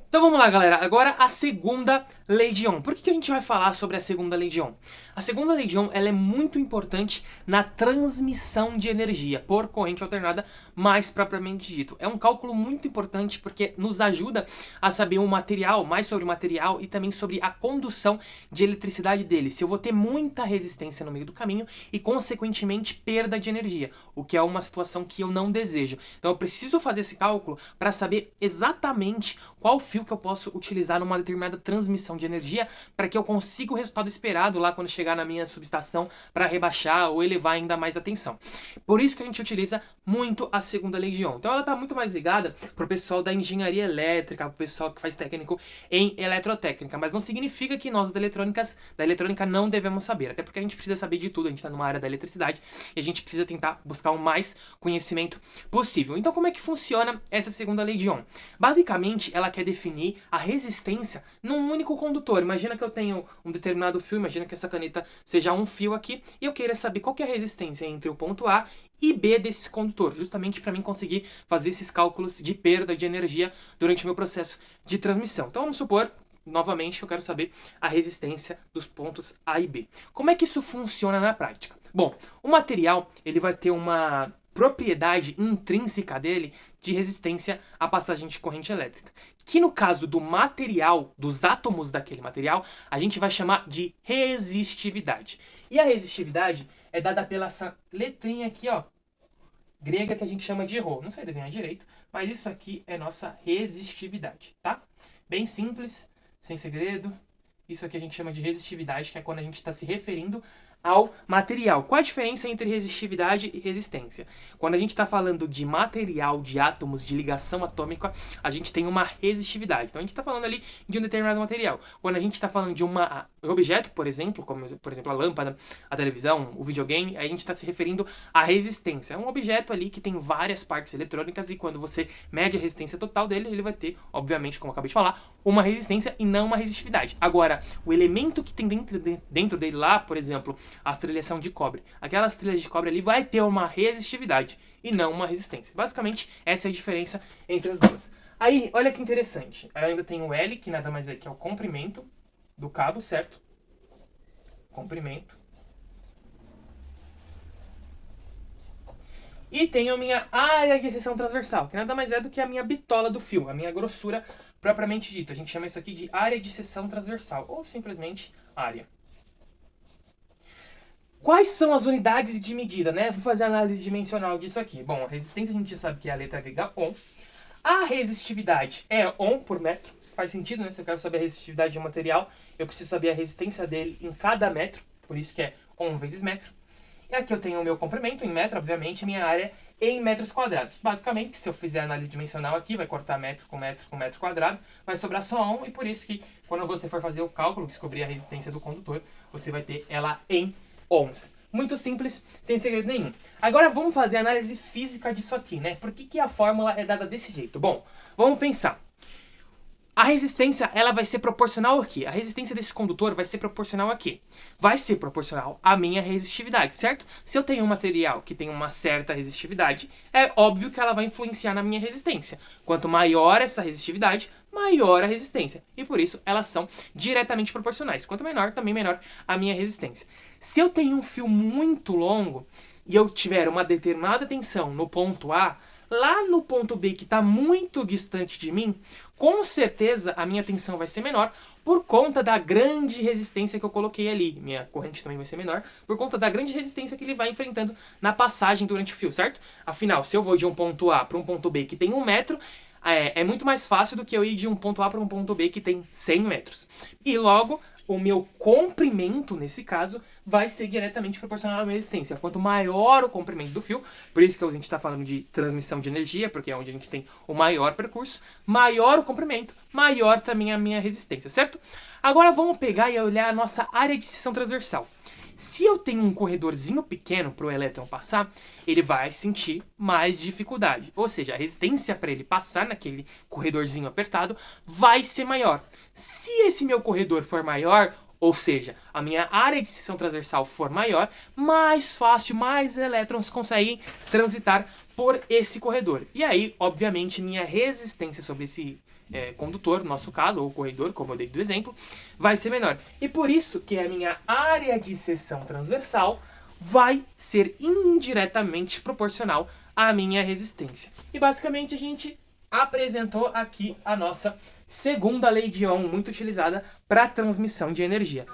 Então vamos lá, galera. Agora a segunda lei de Ohm. Por que a gente vai falar sobre a segunda lei de Ohm? A segunda lei de Ohm ela é muito importante na transmissão de energia por corrente alternada, mais propriamente dito. É um cálculo muito importante porque nos ajuda a saber mais sobre o material e também sobre a condução de eletricidade dele. Se eu vou ter muita resistência no meio do caminho e, consequentemente, perda de energia, o que é uma situação que eu não desejo. Então eu preciso fazer esse cálculo para saber exatamente qual fio que eu posso utilizar numa determinada transmissão de energia para que eu consiga o resultado esperado lá quando chegar na minha subestação para rebaixar ou elevar ainda mais a tensão. Por isso que a gente utiliza muito a segunda lei de Ohm. Então ela está muito mais ligada para o pessoal da engenharia elétrica, para o pessoal que faz técnico em eletrotécnica, mas não significa que nós da eletrônica não devemos saber, até porque a gente precisa saber de tudo, a gente está numa área da eletricidade e a gente precisa tentar buscar o mais conhecimento possível. Então como é que funciona essa segunda lei de Ohm? Basicamente, ela quer definir a resistência num único condutor. Imagina que eu tenho um determinado fio, imagina que essa caneta seja um fio aqui, e eu queira saber qual que é a resistência entre o ponto A e B desse condutor, justamente para mim conseguir fazer esses cálculos de perda de energia durante o meu processo de transmissão. Então vamos supor, novamente, eu quero saber a resistência dos pontos A e B. Como é que isso funciona na prática? Bom, o material ele vai ter uma propriedade intrínseca dele de resistência à passagem de corrente elétrica, que no caso do material, dos átomos daquele material, a gente vai chamar de resistividade. E a resistividade é dada pela essa letrinha aqui, ó, grega, que a gente chama de Rho. Não sei desenhar direito, mas isso aqui é nossa resistividade, tá? Bem simples, sem segredo. Isso aqui a gente chama de resistividade, que é quando a gente está se referindo ao material. Qual a diferença entre resistividade e resistência? Quando a gente está falando de material, de átomos, de ligação atômica, a gente tem uma resistividade. Então a gente está falando ali de um determinado material. Quando a gente está falando de um objeto, por exemplo, como por exemplo a lâmpada, a televisão, o videogame, a gente está se referindo à resistência. É um objeto ali que tem várias partes eletrônicas e quando você mede a resistência total dele, ele vai ter, obviamente, como eu acabei de falar, uma resistência e não uma resistividade. Agora, o elemento que tem dentro dele lá, por exemplo, as trilhas são de cobre. Aquelas trilhas de cobre ali vai ter uma resistividade e não uma resistência. Basicamente, essa é a diferença entre as duas. Aí, olha que interessante. Eu ainda tenho o L, que nada mais é que é o comprimento do cabo, certo? Comprimento. E tenho a minha área de seção transversal, que nada mais é do que a minha bitola do fio, a minha grossura propriamente dita. A gente chama isso aqui de área de seção transversal, ou simplesmente área. Quais são as unidades de medida, né? Vou fazer a análise dimensional disso aqui. Bom, a resistência a gente sabe que é a letra grega Ohm. A resistividade é Ohm por metro. Faz sentido, né? Se eu quero saber a resistividade de um material, eu preciso saber a resistência dele em cada metro. Por isso que é Ohm vezes metro. E aqui eu tenho o meu comprimento em metro, obviamente, minha área em metros quadrados. Basicamente, se eu fizer a análise dimensional aqui, vai cortar metro com metro com metro quadrado, vai sobrar só Ohm, e por isso que quando você for fazer o cálculo, descobrir a resistência do condutor, você vai ter ela em ohms. Muito simples, sem segredo nenhum. Agora vamos fazer a análise física disso aqui, né? Por que a fórmula é dada desse jeito? Bom, vamos pensar. A resistência, ela vai ser proporcional a quê? A resistência desse condutor vai ser proporcional a quê? Vai ser proporcional à minha resistividade, certo? Se eu tenho um material que tem uma certa resistividade, é óbvio que ela vai influenciar na minha resistência. Quanto maior essa resistividade, maior a resistência. E por isso, elas são diretamente proporcionais. Quanto menor, também menor a minha resistência. Se eu tenho um fio muito longo e eu tiver uma determinada tensão no ponto A, lá no ponto B, que está muito distante de mim, com certeza a minha tensão vai ser menor por conta da grande resistência que eu coloquei ali. Minha corrente também vai ser menor por conta da grande resistência que ele vai enfrentando na passagem durante o fio, certo? Afinal, se eu vou de um ponto A para um ponto B que tem 1 metro, é muito mais fácil do que eu ir de um ponto A para um ponto B que tem 100 metros. E logo, o meu comprimento, nesse caso, vai ser diretamente proporcional à minha resistência. Quanto maior o comprimento do fio, por isso que a gente está falando de transmissão de energia, porque é onde a gente tem o maior percurso, maior o comprimento, maior também a minha resistência, certo? Agora vamos pegar e olhar a nossa área de seção transversal. Se eu tenho um corredorzinho pequeno para o elétron passar, ele vai sentir mais dificuldade. Ou seja, a resistência para ele passar naquele corredorzinho apertado vai ser maior. Se esse meu corredor for maior, ou seja, a minha área de seção transversal for maior, mais fácil, mais elétrons conseguem transitar por esse corredor. E aí, obviamente, minha resistência sobre condutor, no nosso caso, ou corredor, como eu dei do exemplo, vai ser menor. E por isso que a minha área de seção transversal vai ser indiretamente proporcional à minha resistência. E basicamente a gente apresentou aqui a nossa segunda lei de Ohm, muito utilizada para transmissão de energia.